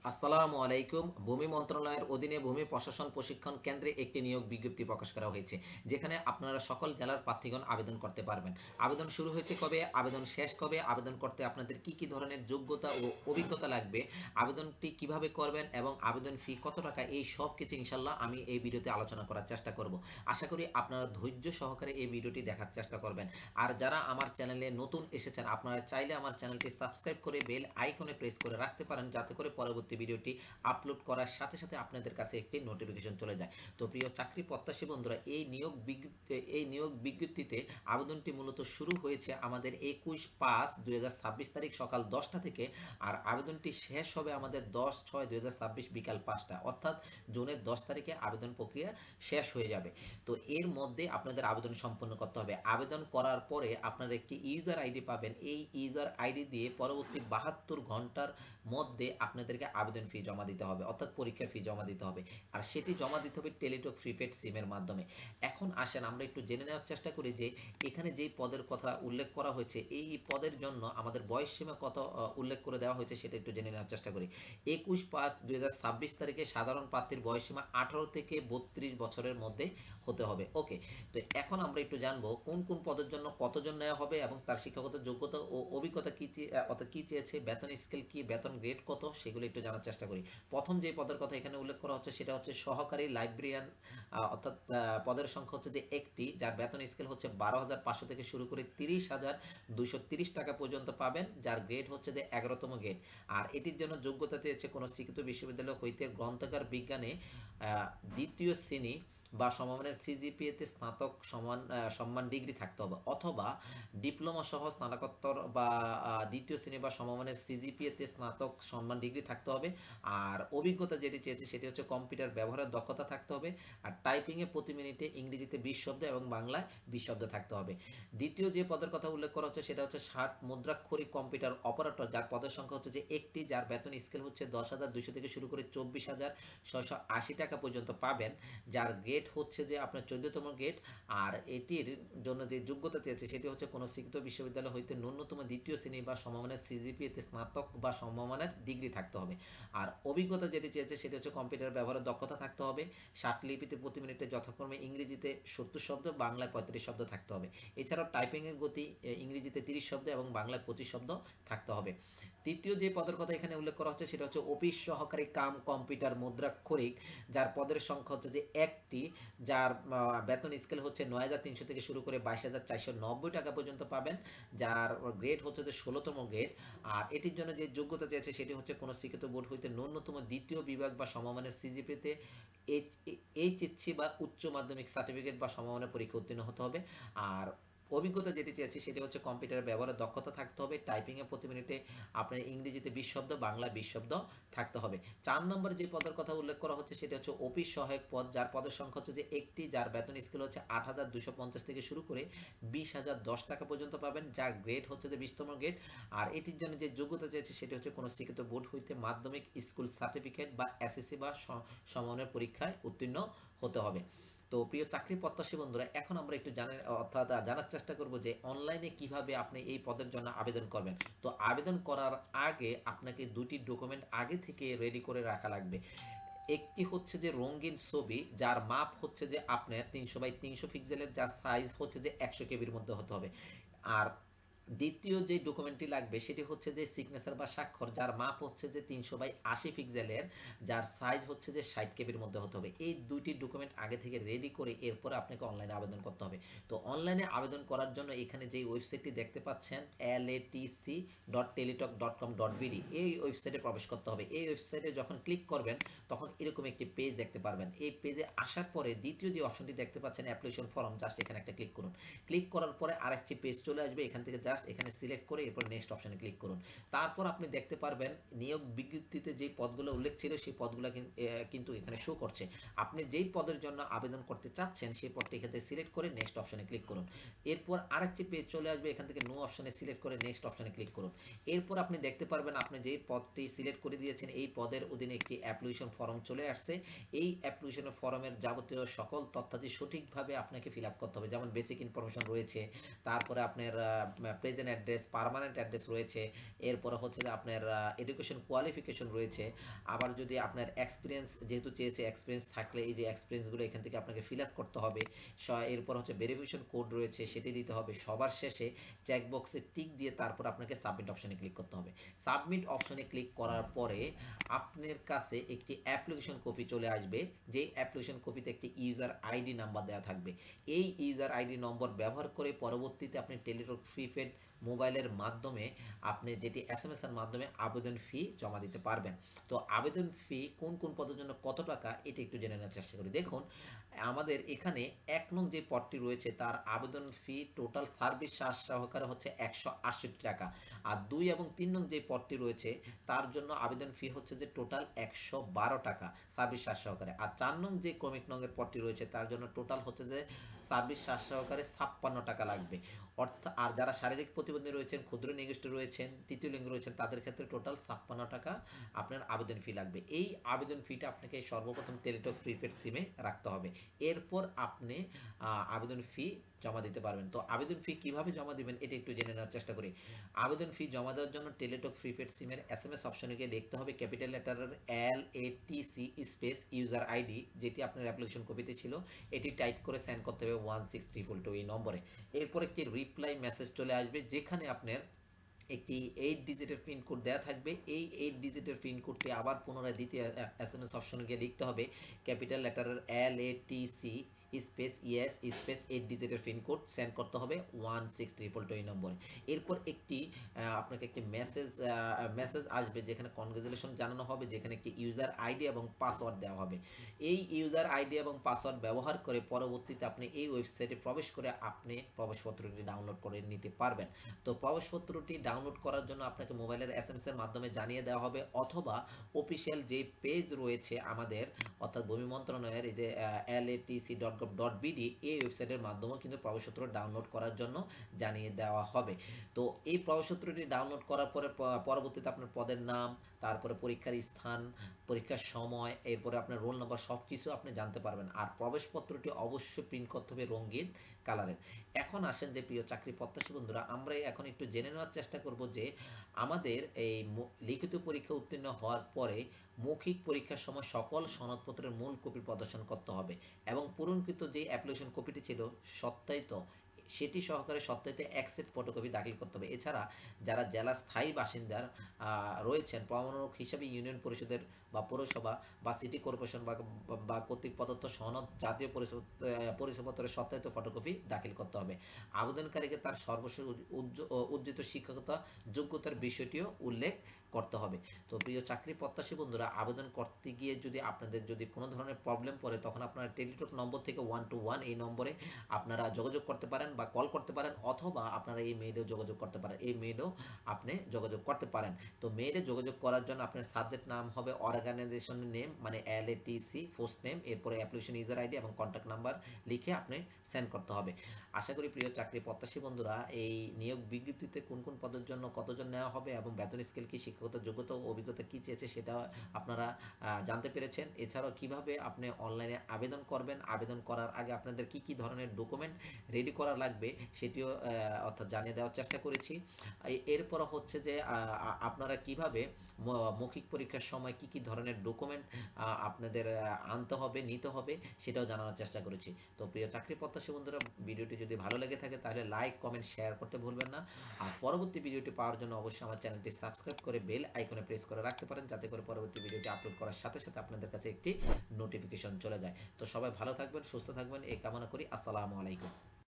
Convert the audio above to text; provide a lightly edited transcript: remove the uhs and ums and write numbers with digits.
আসসালামু আলাইকুম। ভূমি মন্ত্রণালয়ের অধীনে ভূমি প্রশাসন প্রশিক্ষণ কেন্দ্রে একটি নিয়োগ বিজ্ঞপ্তি প্রকাশ করা হয়েছে, যেখানে আপনারা সকল জেলার প্রার্থীগণ আবেদন করতে পারবেন। আবেদন শুরু হয়েছে কবে, আবেদন শেষ কবে, আবেদন করতে আপনাদের কি কি ধরনের যোগ্যতা ও অভিজ্ঞতা লাগবে, আবেদনটি কিভাবে করবেন এবং আবেদন ফি কত টাকা, এই সব কিছু ইনশাল্লাহ আমি এই ভিডিওতে আলোচনা করার চেষ্টা করব। আশা করি আপনারা ধৈর্য সহকারে এই ভিডিওটি দেখার চেষ্টা করবেন। আর যারা আমার চ্যানেলে নতুন এসেছেন, আপনারা চাইলে আমার চ্যানেলটি সাবস্ক্রাইব করে বেল আইকনে প্রেস করে রাখতে পারেন, যাতে করে পরবর্তী ভিডিওটি আপলোড করার সাথে সাথে আপনাদের কাছে একটি নোটিফিকেশন চলে যায়। তো প্রিয় চাকরি প্রত্যাশী বন্ধুরা, এই নিয়োগ বিজ্ঞপ্তিতে আবেদনটি মূলত শুরু হয়েছে আমাদের 21/5/2026 তারিখ সকাল 10টা থেকে, আর আবেদনটি শেষ হবে আমাদের 10/6/2026 বিকাল 5টা, অর্থাৎ জুনের 10 তারিখে আবেদন প্রক্রিয়া শেষ হয়ে যাবে। তো এর মধ্যে আপনাদের আবেদন সম্পন্ন করতে হবে। আবেদন করার পরে আপনারা একটি ইউজার আইডি পাবেন। এই ইউজার আইডি দিয়ে পরবর্তী 72 ঘন্টার মধ্যে আপনাদেরকে আবেদন ফি জমা দিতে হবে, অর্থাৎ পরীক্ষার ফি জমা দিতে হবে। আর সেটি জমা দিতে হবে টেলিটক প্রিপেড সিমের মাধ্যমে। এখন আসেন আমরা একটু জেনে নেওয়ার চেষ্টা করি যে এখানে যেই পদের কথা উল্লেখ করা হয়েছে, এই পদের জন্য আমাদের বয়স সীমা কত উল্লেখ করে দেওয়া হয়েছে সেটা একটু জেনে নেওয়ার চেষ্টা করি। 21/5/2026 তারিখে সাধারণ প্রার্থীর বয়স সীমা 18 থেকে 32 বছরের মধ্যে হতে হবে। ওকে, তো এখন আমরা একটু জানবো কোন কোন পদের জন্য কতজন নেওয়া হবে এবং তার শিক্ষাগত যোগ্যতা ও অভিজ্ঞতা কি অর্থাৎ কি চেয়েছে, বেতন স্কেল কি, বেতন গ্রেড কত, সেগুলো একটু জানার চেষ্টা করি। প্রথম যে পদের কথা এখানে উল্লেখ করা হচ্ছে সেটা হচ্ছে সহকারী লাইব্রেরিয়ান, অর্থাৎ পদের সংখ্যা হচ্ছে যে একটি, যার বেতন স্কেল হচ্ছে 12,500 থেকে শুরু করে 30,230 টাকা পর্যন্ত পাবেন, যার গ্রেড হচ্ছে যে 11তম গ্রেড। আর এটির জন্য যোগ্যতা চেয়েছে কোনো স্বীকৃত বিশ্ববিদ্যালয় হইতে গ্রন্থাগার বিজ্ঞানে দ্বিতীয় শ্রেণী বা সমমানের সিজিপিএতে স্নাতক সম্মান ডিগ্রি থাকতে হবে, অথবা ডিপ্লোমা সহ স্নাতকোত্তর বা দ্বিতীয় শ্রেণী বা সমমানের সিজিপিএতে স্নাতক সম্মান ডিগ্রি থাকতে হবে। আর অভিজ্ঞতা যেটি চেয়েছে সেটি হচ্ছে কম্পিউটার ব্যবহারের দক্ষতা থাকতে হবে। আর টাইপিংয়ে প্রতি মিনিটে ইংরেজিতে 20 শব্দ এবং বাংলায় 20 শব্দ থাকতে হবে। দ্বিতীয় যে পদের কথা উল্লেখ করা হচ্ছে সেটা হচ্ছে 60 মুদ্রাক্ষরিক কম্পিউটার অপারেটর, যার পদের সংখ্যা হচ্ছে যে একটি, যার বেতন স্কেল হচ্ছে 10,200 থেকে শুরু করে 24,680 টাকা পর্যন্ত পাবেন, যার গ্রেড হচ্ছে যে আপনার 14তম গ্রেড। আর এটির জন্য যে যোগ্যতা চেয়েছে সেটি হচ্ছে কোনো স্বীকৃত বিশ্ববিদ্যালয় হইতে ন্যূনতম দ্বিতীয় শ্রেণী বা সমমানের সিজিপিএতে স্নাতক বা সমমানের ডিগ্রি থাকতে হবে। আর অভিজ্ঞতা যেটি চেয়েছে সেটি হচ্ছে কম্পিউটার ব্যবহারের দক্ষতা থাকতে হবে। 60 লিপিতে প্রতি মিনিটে যথাক্রমে ইংরেজিতে 70 শব্দ, বাংলায় 35 শব্দ থাকতে হবে। এছাড়াও টাইপিংয়ের গতি ইংরেজিতে 30 শব্দ এবং বাংলায় 25 শব্দ থাকতে হবে। তৃতীয় যে পদের কথা এখানে উল্লেখ করা হচ্ছে সেটা হচ্ছে অফিস সহকারী কাম কম্পিউটার মুদ্রাক্ষরিক, যার পদের সংখ্যা হচ্ছে যে একটি, যার বেতন স্কেল হচ্ছে 9,300 থেকে শুরু করে 22,490 টাকা পর্যন্ত পাবেন, যার গ্রেড হচ্ছে যে 16তম গ্রেড। আর এটির জন্য যে যোগ্যতা চেয়েছে সেটি হচ্ছে কোনো স্বীকৃত বোর্ড হইতে ন্যূনতম দ্বিতীয় বিভাগ বা সমমানের সিজিপিতে এইচএসসি বা উচ্চ মাধ্যমিক সার্টিফিকেট বা সমমানের পরীক্ষা উত্তীর্ণ হতে হবে। আর অভিজ্ঞতা যেটি চেয়েছি সেটি হচ্ছে কম্পিউটার ব্যবহারের দক্ষতা থাকতে হবে। টাইপিংয়ে প্রতি মিনিটে আপনার ইংরেজিতে 20 শব্দ, বাংলায় 20 শব্দ থাকতে হবে। 4 নম্বর যে পদের কথা উল্লেখ করা হচ্ছে সেটা হচ্ছে অফিস সহায়ক পদ, যার পদের সংখ্যা হচ্ছে যে একটি, যার বেতন স্কেল হচ্ছে 8,250 থেকে শুরু করে 20,010 টাকা পর্যন্ত পাবেন, যার গ্রেড হচ্ছে যে 20তম গ্রেড। আর এটির জন্য যে যোগ্যতা চেয়েছে সেটি হচ্ছে কোনো স্বীকৃত বোর্ড হইতে মাধ্যমিক স্কুল সার্টিফিকেট বা এসএসসি বা সমমানের পরীক্ষায় উত্তীর্ণ হতে হবে। তো প্রিয় চাকরি প্রত্যাশী বন্ধুরা, এখন আমরা একটু জানার চেষ্টা করব যে অনলাইনে কিভাবে আপনি এই পদের জন্য আবেদন করবেন। তো আবেদন করার আগে আপনাকে দুটি ডকুমেন্ট আগে থেকে রেডি করে রাখা লাগবে। একটি হচ্ছে যে রঙিন ছবি, যার মাপ হচ্ছে যে আপনার 300 বাই 300 পিক্সেলের, যার সাইজ হচ্ছে যে 100 কেবির মধ্যে হতে হবে। আর দ্বিতীয় যে ডকুমেন্টটি লাগবে সেটি হচ্ছে যে সিগনেচার বা স্বাক্ষর, যার মাপ হচ্ছে যে 300 বাই 80 পিক্সেলের, যার সাইজ হচ্ছে যে 60 কেবির মধ্যে হতে হবে। এই দুইটি ডকুমেন্ট আগে থেকে রেডি করে এরপরে আপনাকে অনলাইনে আবেদন করতে হবে। তো অনলাইনে আবেদন করার জন্য এখানে যে ওয়েবসাইটটি দেখতে পাচ্ছেন latc.teletalk.com.bd, এই ওয়েবসাইটে প্রবেশ করতে হবে। এই ওয়েবসাইটে যখন ক্লিক করবেন তখন এরকম একটি পেজ দেখতে পারবেন। এই পেজে আসার পরে দ্বিতীয় যে অপশনটি দেখতে পাচ্ছেন অ্যাপ্লিকেশন ফর্ম, জাস্ট এখানে একটা ক্লিক করুন। ক্লিক করার পরে আরেকটি পেজ চলে আসবে, এখান থেকে জাস্ট এখানে সিলেক্ট করে এরপর নেক্সট অপশনে ক্লিক করুন। তারপর আপনি দেখতে পারবেন নিয়োগ বিজ্ঞপ্তিতে যে পদগুলো উল্লেখ ছিল সেই পদগুলো কিন্তু এখানে শো করছে। আপনি যেই পদের জন্য আবেদন করতে চাচ্ছেন সেই পদটি এখান থেকে সিলেক্ট করে নেক্সট অপশনে ক্লিক করুন। এরপর আরেকটি পেজ চলে আসবে, এখান থেকে নো অপশনে সিলেক্ট করে নেক্সট অপশনে ক্লিক করুন। এরপর আপনি দেখতে পারবেন আপনি যেই পদটি সিলেক্ট করে দিয়েছেন এই পদের অধীনে একটি অ্যাপ্লিকেশন ফর্ম চলে আসছে। এই অ্যাপ্লিকেশন ফর্মের যাবতীয় সকল তথ্যাদি সঠিকভাবে আপনাকে ফিল আপ করতে হবে, যেমন বেসিক ইনফরমেশন রয়েছে, তারপরে আপনার প্রেজেন্ট অ্যাড্রেস, পার্মানেন্ট অ্যাড্রেস রয়েছে, এরপরে হচ্ছে যে আপনার এডুকেশন কোয়ালিফিকেশন রয়েছে। আবার যদি আপনার এক্সপিরিয়েন্স যেহেতু চেয়েছে, এক্সপিরিয়েন্স থাকলে এই যে এক্সপিরিয়েন্সগুলো এখান থেকে আপনাকে ফিল আপ করতে হবে। এরপর হচ্ছে ভেরিফিকেশন কোড রয়েছে, সেটি দিতে হবে। সবার শেষে চেকবক্সে টিক দিয়ে তারপর আপনাকে সাবমিট অপশনে ক্লিক করতে হবে। সাবমিট অপশনে ক্লিক করার পরে আপনার কাছে একটি অ্যাপ্লিকেশন কপি চলে আসবে, যেই অ্যাপ্লিকেশন কপিতে একটি ইউজার আইডি নাম্বার দেওয়া থাকবে। এই ইউজার আইডি নম্বর ব্যবহার করে পরবর্তীতে আপনি টেলিটক প্রিপেড মোবাইলের মাধ্যমে আপনি যেটি এসএমএস এর মাধ্যমে আবেদন ফি জমা দিতে পারবেন। তো আবেদন ফি কোন কোন পদের জন্য কত টাকা, এটা একটু জেনে নেওয়ার চেষ্টা করি। দেখুন, আমাদের এখানে ১ নং যে পদটি রয়েছে তার আবেদন ফি টোটাল সার্ভিস চার্জ সহকারে হচ্ছে ১৬৮ টাকা। আর ২ এবং ৩ নং যে পদটি রয়েছে তার জন্য আবেদন ফি হচ্ছে যে টোটাল ১১২ টাকা সার্ভিস চার্জ সহকারে। আর ৪ নং যে ক্রমিক নংয়ের পদটি রয়েছে তার জন্য টোটাল হচ্ছে যে সার্ভিস চার্জ সহকারে ৫৬ টাকা লাগবে। অর্থাৎ আর যারা শারীরিক প্রতিবন্ধী রয়েছেন, ক্ষুদ্র নিগোষ্ঠী রয়েছেন, তৃতীয় লিঙ্গ রয়েছেন, তাদের ক্ষেত্রে টোটাল ৫৬ টাকা আপনার আবেদন ফি লাগবে। এই আবেদন ফিটা আপনাকে সর্বপ্রথম টেলিটক প্রিপেড সিমে রাখতে হবে। এরপর আপনি আবেদন ফি জমা দিতে পারবেন। তো আবেদন ফি কিভাবে জমা দিবেন এটা একটু জেনে নেওয়ার চেষ্টা করি। আবেদন ফি জমা দেওয়ার জন্য টেলিটক প্রিপেড সিমের এসএমএস অপশনে গিয়ে লিখতে হবে ক্যাপিটাল লেটারের LATC স্পেস ইউজার আইডি, যেটি আপনার অ্যাপ্লিকেশন কপিতে ছিল, এটি টাইপ করে সেন্ড করতে হবে 16342 এই নম্বরে। এরপর একটি রিপ্লাই মেসেজ চলে আসবে, যেখানে আপনার একটি 8 ডিজিটের পিন কোড দেওয়া থাকবে। এই 8 ডিজিটের পিন কোডটি আবার পুনরায় দ্বিতীয় এসএমএস অপশনে গিয়ে লিখতে হবে ক্যাপিটাল লেটারের LATC স্পেস ইএস স্পেস 8 ডিজিটের পিন কোড সেন্ড করতে হবে 16342 এই নম্বরে। এরপর একটি আপনাকে একটি মেসেজ আসবে, যেখানে কনগ্রাচুলেশন জানানো হবে, যেখানে একটি ইউজার আইডি এবং পাসওয়ার্ড দেওয়া হবে। এই ইউজার আইডি এবং পাসওয়ার্ড ব্যবহার করে পরবর্তীতে আপনি এই ওয়েবসাইটে প্রবেশ করে আপনি প্রবেশপত্রটি ডাউনলোড করে নিতে পারবেন। তো প্রবেশপত্রটি ডাউনলোড করার জন্য আপনাকে মোবাইলের এসএমএস এর মাধ্যমে জানিয়ে দেওয়া হবে, অথবা অফিসিয়াল যে পেজ রয়েছে আমাদের, অর্থাৎ ভূমি মন্ত্রণালয়ের এই যে latc.gov.bd, এই ওয়েবসাইটের মাধ্যমেও কিন্তু প্রবেশপত্র ডাউনলোড করার জন্য জানিয়ে দেওয়া হবে। তো এই প্রবেশপত্রটি ডাউনলোড করার পরে পরবর্তীতে আপনার পদের নাম, তারপরে পরীক্ষার স্থান, পরীক্ষার সময়, এরপরে আপনার রোল নাম্বার সব কিছু আপনি জানতে পারবেন। আর প্রবেশপত্রটি অবশ্যই প্রিন্ট করতে হবে রঙিন কালারের। এখন আসেন যে প্রিয় চাকরি প্রত্যাশী বন্ধুরা, আমরা এখন একটু জেনে নেওয়ার চেষ্টা করব যে আমাদের এই লিখিত পরীক্ষা উত্তীর্ণ হওয়ার পরে মৌখিক পরীক্ষার সময় সকল সনদপত্রের মূল কপি প্রদর্শন করতে হবে, এবং পূরণকৃত যে অ্যাপ্লিকেশন কপিটি ছিল সত্যায়িত, সেটি সহকারে সত্যায়িত এক সেট ফটোকপি দাখিল করতে হবে। এছাড়া যারা জেলার স্থায়ী বাসিন্দার রয়েছেন, প্রমাণক হিসাবে ইউনিয়ন পরিষদের বা পৌরসভা বা সিটি কর্পোরেশন বা কর্তৃক প্রদত্ত সনদ, জাতীয় পরিচয়পত্রের সত্যায়িত ফটোকপি দাখিল করতে হবে। আবেদনকারীকে তার সর্বশেষ উজ্জিত শিক্ষকতা যোগ্যতার বিষয়টিও উল্লেখ করতে হবে। তো প্রিয় চাকরি প্রত্যাশী বন্ধুরা, আবেদন করতে গিয়ে যদি আপনাদের যদি কোনো ধরনের প্রবলেম পড়ে, তখন আপনারা টেলিটক নম্বর থেকে 121 এই নম্বরে আপনারা যোগাযোগ করতে পারেন বা কল করতে পারেন, অথবা আপনারা এই মেইলেও যোগাযোগ করতে পারেন। এই মেইলেও আপনি যোগাযোগ করতে পারেন। তো মেইলে যোগাযোগ করার জন্য আপনার সাবজেক্ট নাম হবে অর্গানাইজেশনের নেম, মানে LATC ফার্স্ট নেম, এরপরে অ্যাপ্লিকেশন ইউজার আইডি এবং কন্ট্যাক্ট নাম্বার লিখে আপনি সেন্ড করতে হবে। আশা করি প্রিয় চাকরি প্রত্যাশী বন্ধুরা, এই নিয়োগ বিজ্ঞপ্তিতে কোন কোন পদের জন্য কতজন নেওয়া হবে এবং বেতন স্কেল কি, শিক্ষাগত যোগ্যতা ও অভিজ্ঞতা কি চেয়েছে, সেটা আপনারা জানতে পেরেছেন। এছাড়াও কিভাবে আপনি অনলাইনে আবেদন করবেন, আবেদন করার আগে আপনাদের কি কি ধরনের ডকুমেন্ট রেডি করা লাগবে, সেটিও অর্থাৎ জানিয়ে দেওয়ার চেষ্টা করেছি। এরপর হচ্ছে যে আপনারা কিভাবে মৌখিক পরীক্ষার সময় কি কি ধরনের ডকুমেন্ট আপনাদের আনতে হবে, নিতে হবে, সেটাও জানানোর চেষ্টা করেছি। তো প্রিয় চাকরি প্রত্যাশী বন্ধুরা, ভিডিওটি যদি ভালো লেগে থাকে তাহলে লাইক, কমেন্ট, শেয়ার করতে ভুলবেন না। আর পরবর্তী ভিডিওটি পাওয়ার জন্য অবশ্যই আমার চ্যানেলটি সাবস্ক্রাইব করে বেল আইকনে প্রেস করে রাখতে পারেন, যাতে করে পরবর্তী ভিডিওটি আপলোড করার সাথে সাথে আপনাদের কাছে একটি নোটিফিকেশন চলে যায়। তো সবাই ভালো থাকবেন, সুস্থ থাকবেন, এই কামনা করি। আসসালামু আলাইকুম।